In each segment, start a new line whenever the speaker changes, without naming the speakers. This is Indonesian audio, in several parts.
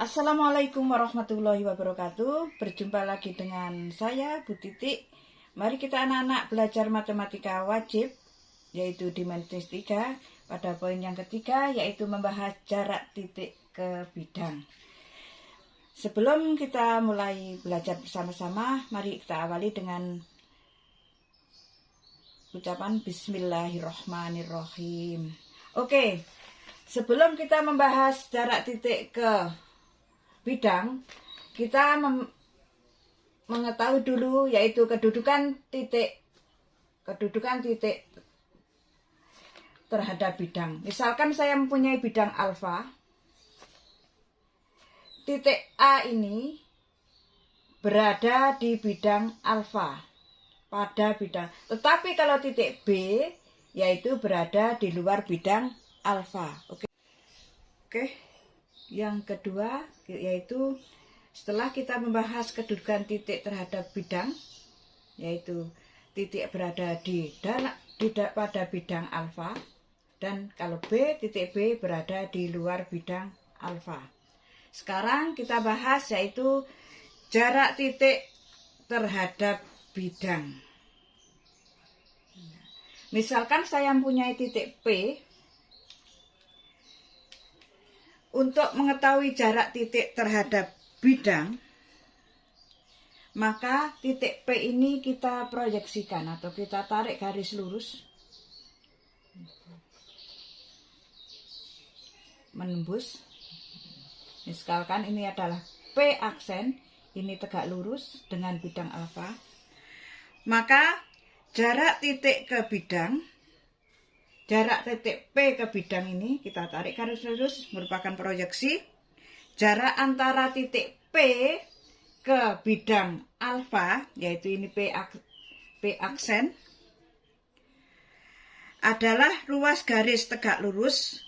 Assalamualaikum warahmatullahi wabarakatuh. Berjumpa lagi dengan saya, Bu Titik. Mari kita anak-anak belajar matematika wajib, yaitu dimensi 3, pada poin yang ketiga, yaitu membahas jarak titik ke bidang. Sebelum kita mulai belajar bersama-sama, mari kita awali dengan ucapan Bismillahirrohmanirrohim. Oke, sebelum kita membahas jarak titik ke bidang, kita mengetahui dulu yaitu kedudukan titik terhadap bidang. Misalkan saya mempunyai bidang alfa, titik A ini berada di bidang alfa pada bidang, tetapi kalau titik B yaitu berada di luar bidang alfa. Oke. Yang kedua yaitu setelah kita membahas kedudukan titik terhadap bidang, yaitu titik berada pada bidang alfa, dan kalau B, titik B berada di luar bidang alfa. Sekarang kita bahas yaitu jarak titik terhadap bidang. Misalkan saya mempunyai titik P. Untuk mengetahui jarak titik terhadap bidang, maka titik P ini kita proyeksikan atau kita tarik garis lurus menembus. Misalkan ini adalah P aksen, ini tegak lurus dengan bidang alfa. Maka jarak titik ke bidang, jarak titik P ke bidang ini kita tarik garis lurus merupakan proyeksi. Jarak antara titik P ke bidang alfa, yaitu ini P aksen, adalah ruas garis tegak lurus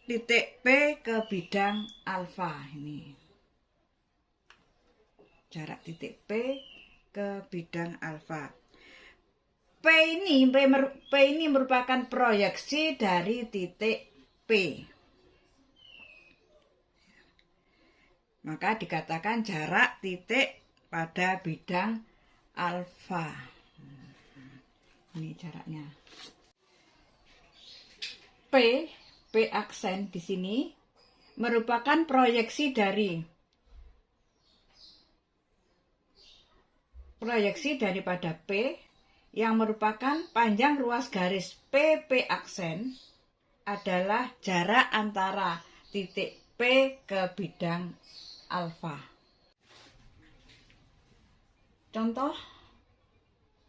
titik P ke bidang alfa. Ini jarak titik P ke bidang alfa. P ini merupakan proyeksi dari titik P. Maka dikatakan jarak titik pada bidang alfa. Ini jaraknya. P aksen di sini merupakan proyeksi daripada P, yang merupakan panjang ruas garis PP aksen adalah jarak antara titik P ke bidang alfa. Contoh,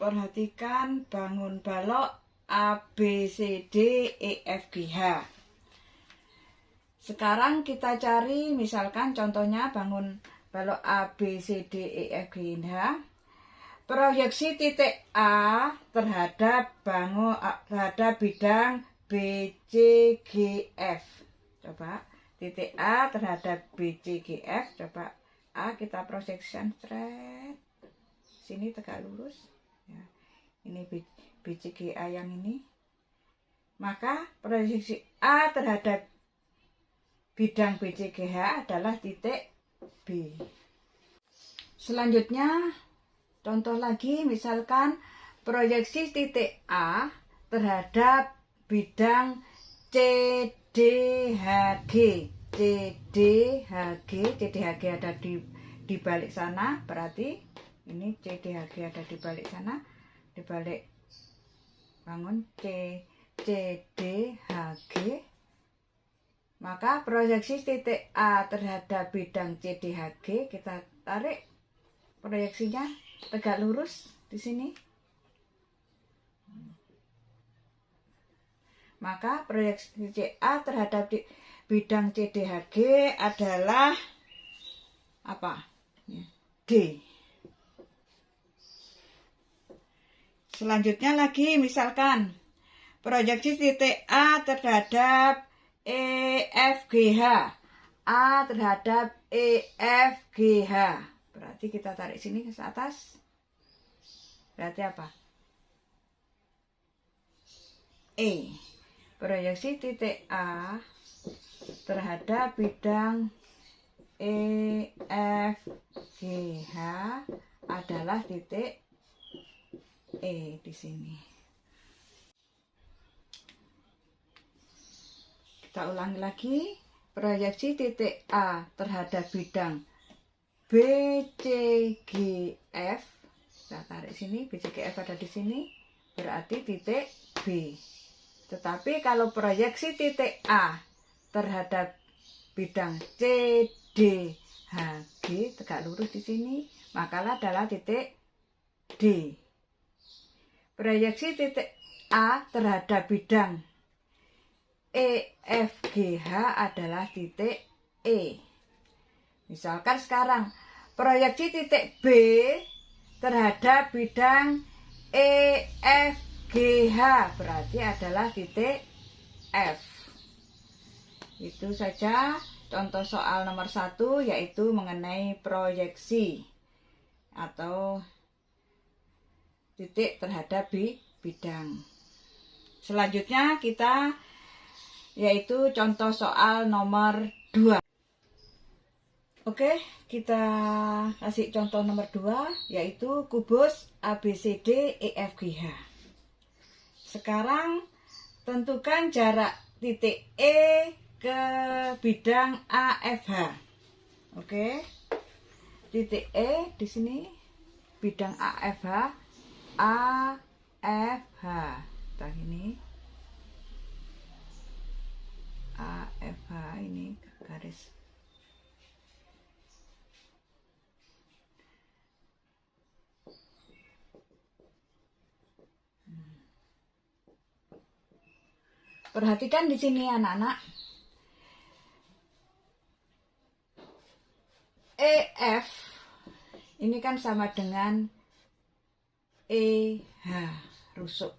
perhatikan bangun balok A, B, C, D, E, F, G, H. Sekarang kita cari, misalkan contohnya bangun balok A, B, C, D, E, F, G, H. Proyeksi titik A terhadap bidang B, C, G, F. Coba titik A terhadap B, C, G, F. Coba A kita proyeksikan straight. Sini tegak lurus. Ya. Ini B, C, G, A yang ini. Maka proyeksi A terhadap bidang B, C, G, H adalah titik B. Selanjutnya, contoh lagi, misalkan proyeksi titik A terhadap bidang CDHG. CDHG ada di balik sana, berarti ini CDHG ada di balik sana, di balik bangun CDHG. Maka proyeksi titik A terhadap bidang CDHG kita tarik proyeksinya tegak lurus di sini. Maka proyeksi A terhadap bidang CDHG adalah apa? D. Selanjutnya lagi, misalkan proyeksi titik A terhadap EFGH. A terhadap EFGH. Berarti kita tarik sini ke atas. Berarti apa? E. Proyeksi titik A terhadap bidang EFGH adalah titik E di sini. Kita ulangi lagi, proyeksi titik A terhadap bidang BCGF. Kita tarik sini, BCGF ada di sini, berarti titik B. Tetapi kalau proyeksi titik A terhadap bidang CDHG tegak lurus di sini, maka adalah titik D. Proyeksi titik A terhadap bidang EFGH adalah titik E. Misalkan sekarang proyeksi titik B terhadap bidang EFGH berarti adalah titik F. Itu saja contoh soal nomor 1, yaitu mengenai proyeksi atau titik terhadap bidang. Selanjutnya kita yaitu contoh soal nomor 2. Oke, kita kasih contoh nomor 2, yaitu kubus ABCD EFGH. Sekarang tentukan jarak titik E ke bidang AFH. Oke, titik E di sini, bidang AFH, AFH. Kita ini AFH, ini garis. Perhatikan di sini anak-anak. EF ini kan sama dengan EH, rusuk.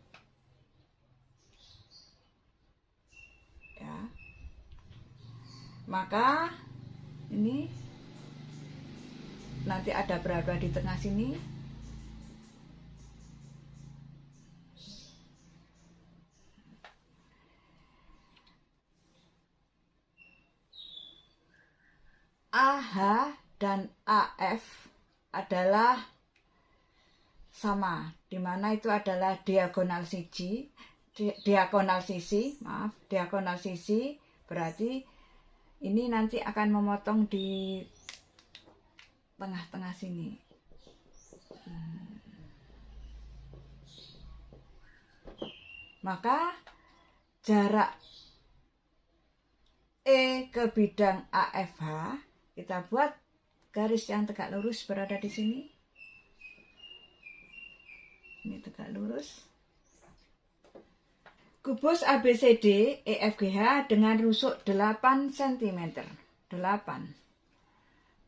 Ya. Maka ini nanti ada berada di tengah sini. AH dan AF adalah sama, dimana itu adalah diagonal sisi, diagonal sisi, berarti ini nanti akan memotong di tengah-tengah sini. Maka jarak E ke bidang AFH, kita buat garis yang tegak lurus berada di sini. Ini tegak lurus. Kubus ABCD EFGH dengan rusuk 8 cm. 8.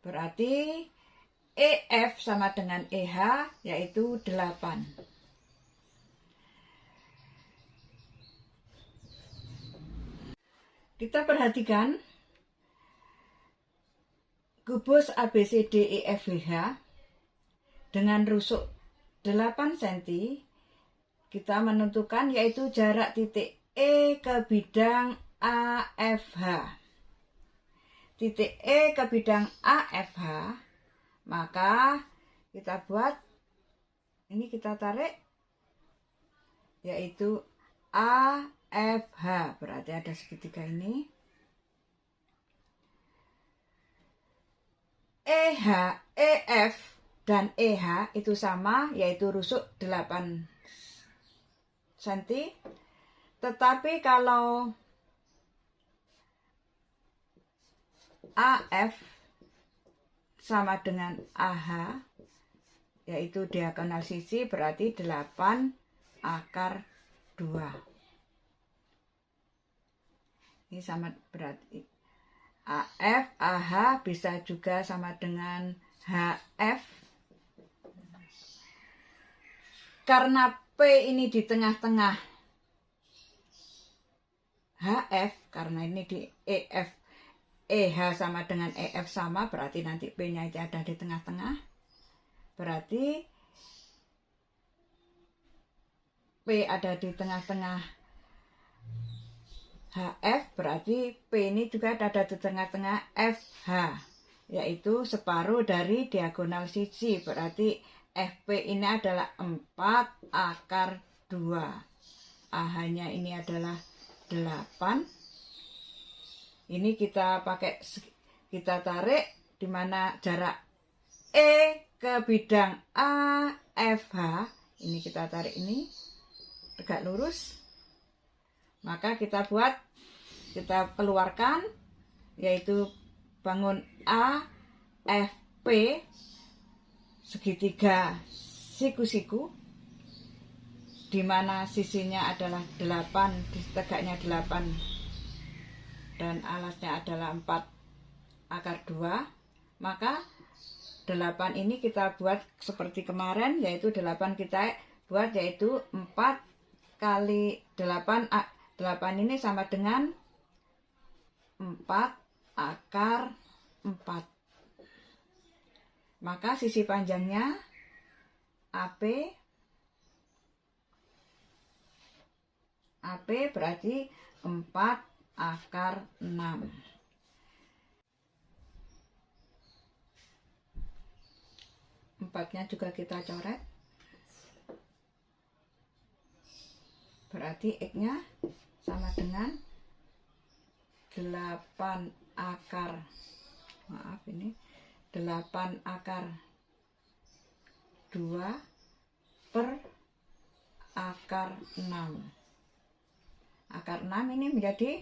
Berarti EF sama dengan EH, yaitu 8. Kita perhatikan kubus ABCD EFGH dengan rusuk 8 cm, kita menentukan yaitu jarak titik E ke bidang AFH. Titik E ke bidang AFH, maka kita buat, ini kita tarik, yaitu AFH, berarti ada segitiga ini. EH, EF, dan EH itu sama, yaitu rusuk 8 cm. Tetapi kalau AF sama dengan AH, yaitu diagonal sisi, berarti 8 akar 2. Ini sama, berarti AF, AH bisa juga sama dengan HF. Karena P ini di tengah-tengah HF, karena ini di EF, EH sama dengan EF sama, berarti nanti P-nya itu ada di tengah-tengah. Berarti P ada di tengah-tengah HF berarti P ini juga ada di tengah-tengah FH, yaitu separuh dari diagonal sisi, berarti FP ini adalah 4 akar 2. AH-nya ini adalah 8. Ini kita tarik di mana jarak E ke bidang AFH. Ini kita tarik ini tegak lurus. Maka kita keluarkan, yaitu bangun AFP segitiga siku-siku, di mana sisinya adalah 8, tegaknya 8 dan alasnya adalah 4 akar 2. Maka 8 ini kita buat seperti kemarin, yaitu 8 kita buat yaitu 4 kali 8. 8 ini sama dengan 4 akar 4. Maka sisi panjangnya AP berarti 4 akar 6. Empatnya juga kita coret. Berarti X-nya sama dengan 8 akar 2 per akar 6. Akar 6 ini menjadi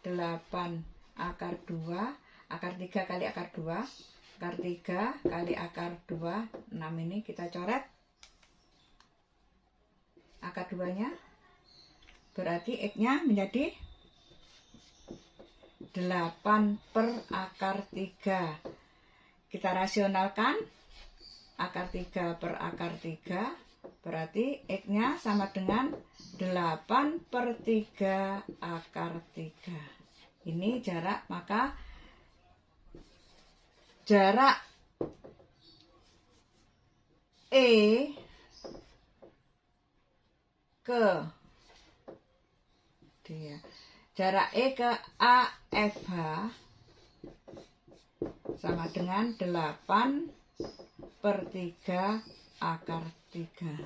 8 akar 2, akar 3 kali akar 2, akar 3 kali akar 2, 6 ini kita coret akar 2-nya. Berarti X-nya menjadi 8 per akar 3. Kita rasionalkan akar 3 per akar 3, berarti X-nya sama dengan 8 per 3 akar 3. Ini jarak, maka jarak E ke AFH sama dengan 8 per 3 akar 3.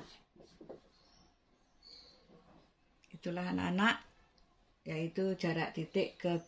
Itulah anak-anak, yaitu jarak titik ke